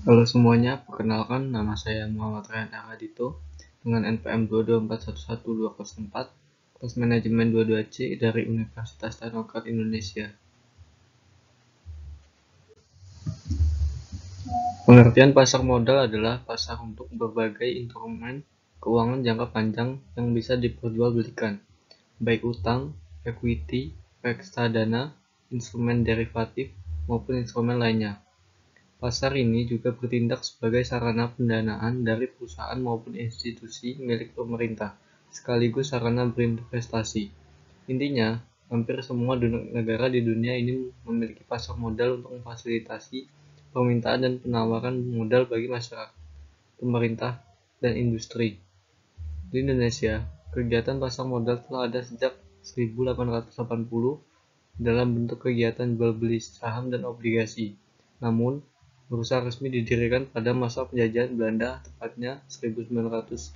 Halo semuanya, perkenalkan nama saya Muhammad Ryan Aradito dengan NPM 224111204, kelas manajemen 22C dari Universitas Teknokrat Indonesia. Pengertian pasar modal adalah pasar untuk berbagai instrumen keuangan jangka panjang yang bisa diperjualbelikan, baik utang, equity, reksadana, instrumen derivatif, maupun instrumen lainnya. Pasar ini juga bertindak sebagai sarana pendanaan dari perusahaan maupun institusi milik pemerintah, sekaligus sarana berinvestasi. Intinya, hampir semua negara di dunia ini memiliki pasar modal untuk memfasilitasi permintaan dan penawaran modal bagi masyarakat, pemerintah, dan industri. Di Indonesia, kegiatan pasar modal telah ada sejak 1880 dalam bentuk kegiatan jual-beli saham dan obligasi. Namun, bursa resmi didirikan pada masa penjajahan Belanda, tepatnya 1912,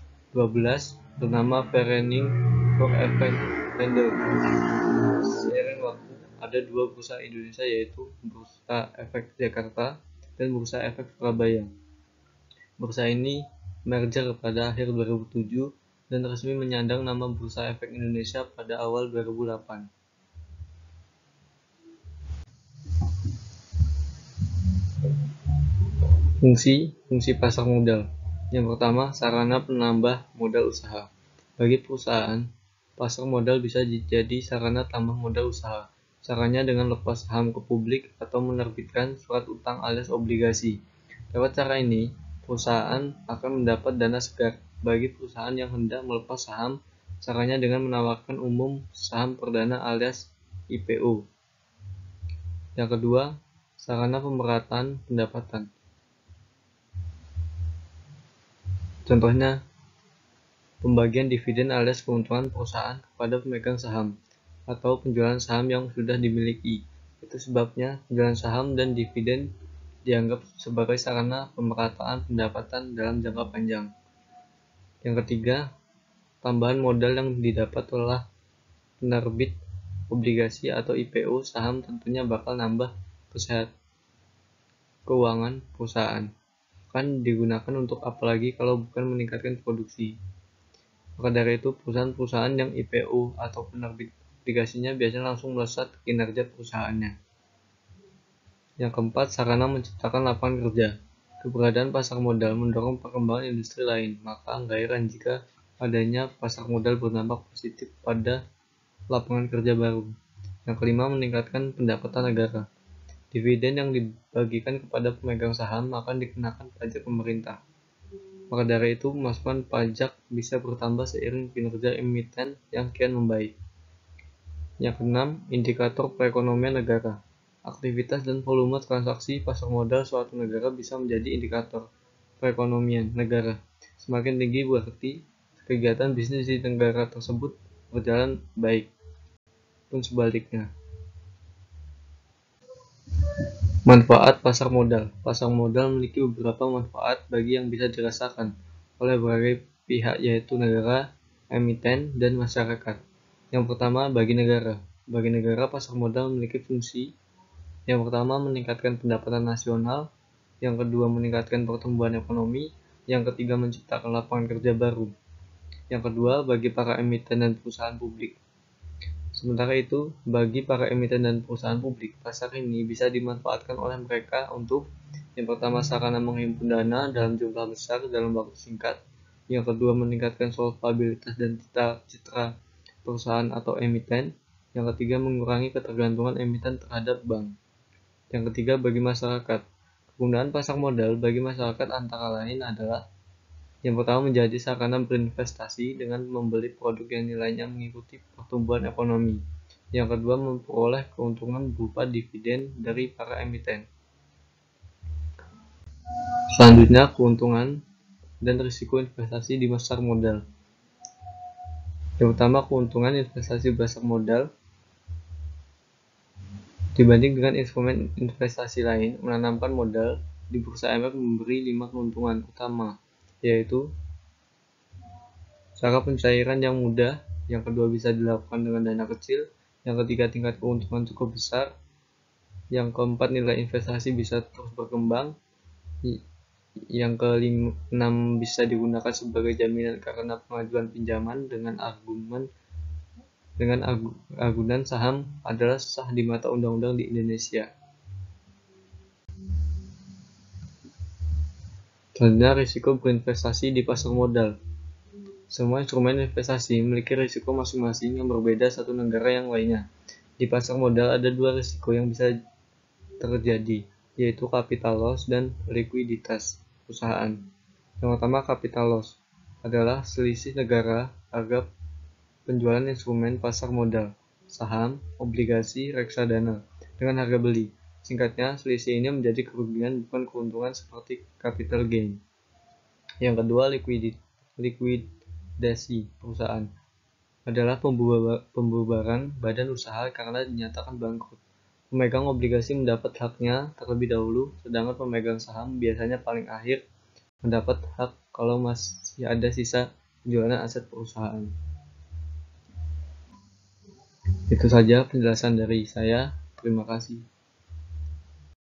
bernama Vereniging voor Evenhandel. Seiring waktu, ada dua bursa Indonesia, yaitu Bursa Efek Jakarta dan Bursa Efek Surabaya. Bursa ini merger pada akhir 2007 dan resmi menyandang nama Bursa Efek Indonesia pada awal 2008. Fungsi pasar modal. Yang pertama, sarana penambah modal usaha. Bagi perusahaan, pasar modal bisa jadi sarana tambah modal usaha. Caranya dengan lepas saham ke publik atau menerbitkan surat utang alias obligasi. Lewat cara ini, perusahaan akan mendapat dana segar. Bagi perusahaan yang hendak melepas saham, caranya dengan menawarkan umum saham perdana alias IPO. Yang kedua, sarana pemerataan pendapatan. Contohnya, pembagian dividen alias keuntungan perusahaan kepada pemegang saham, atau penjualan saham yang sudah dimiliki. Itu sebabnya penjualan saham dan dividen dianggap sebagai sarana pemerataan pendapatan dalam jangka panjang. Yang ketiga, tambahan modal yang didapat oleh penerbit obligasi atau IPO saham tentunya bakal nambah keuangan perusahaan. Akan digunakan untuk apalagi kalau bukan meningkatkan produksi. Maka dari itu, perusahaan-perusahaan yang IPO atau penerbit obligasinya biasanya langsung melesat kinerja perusahaannya. Yang keempat, sarana menciptakan lapangan kerja. Keberadaan pasar modal mendorong perkembangan industri lain, maka nggak heran jika adanya pasar modal berdampak positif pada lapangan kerja baru. Yang kelima, meningkatkan pendapatan negara. Dividen yang dibagikan kepada pemegang saham akan dikenakan pajak pemerintah. Maka dari itu, pemasukan pajak bisa bertambah seiring kinerja emiten yang kian membaik. Yang keenam, indikator perekonomian negara. Aktivitas dan volume transaksi pasar modal suatu negara bisa menjadi indikator perekonomian negara. Semakin tinggi berarti kegiatan bisnis di negara tersebut berjalan baik, pun sebaliknya. Manfaat pasar modal. Pasar modal memiliki beberapa manfaat bagi yang bisa dirasakan oleh berbagai pihak, yaitu negara, emiten, dan masyarakat. Yang pertama, bagi negara. Bagi negara, pasar modal memiliki fungsi. Yang pertama, meningkatkan pendapatan nasional. Yang kedua, meningkatkan pertumbuhan ekonomi. Yang ketiga, menciptakan lapangan kerja baru. Yang kedua, bagi para emiten dan perusahaan publik. Sementara itu, bagi para emiten dan perusahaan publik, pasar ini bisa dimanfaatkan oleh mereka untuk yang pertama, sarana menghimpun dana dalam jumlah besar dalam waktu singkat. Yang kedua, meningkatkan solvabilitas dan citra perusahaan atau emiten. Yang ketiga, mengurangi ketergantungan emiten terhadap bank. Yang ketiga, bagi masyarakat. Kegunaan pasar modal bagi masyarakat antara lain adalah yang pertama, menjadi sarana berinvestasi dengan membeli produk yang nilainya mengikuti pertumbuhan ekonomi. Yang kedua, memperoleh keuntungan berupa dividen dari para emiten. Selanjutnya, keuntungan dan risiko investasi di pasar modal. Yang pertama, keuntungan investasi pasar modal dibanding dengan instrumen investasi lain. Menanamkan modal di bursa efek memberi 5 keuntungan utama, yaitu cara pencairan yang mudah, yang kedua bisa dilakukan dengan dana kecil, yang ketiga tingkat keuntungan cukup besar, yang keempat nilai investasi bisa terus berkembang, Yang keenam, bisa digunakan sebagai jaminan karena pengajuan pinjaman dengan agunan saham adalah sah di mata undang-undang di Indonesia. Selanjutnya, risiko berinvestasi di pasar modal. Semua instrumen investasi memiliki risiko masing-masing yang berbeda satu negara yang lainnya. Di pasar modal ada dua risiko yang bisa terjadi, yaitu capital loss dan likuiditas perusahaan. Yang pertama, capital loss adalah selisih negara harga penjualan instrumen pasar modal, saham, obligasi, reksadana, dengan harga beli. Singkatnya, selisih ini menjadi kerugian bukan keuntungan seperti capital gain. Yang kedua, likuidasi perusahaan adalah pembubaran badan usaha karena dinyatakan bangkrut. Pemegang obligasi mendapat haknya terlebih dahulu, sedangkan pemegang saham biasanya paling akhir mendapat hak kalau masih ada sisa penjualan aset perusahaan. Itu saja penjelasan dari saya. Terima kasih.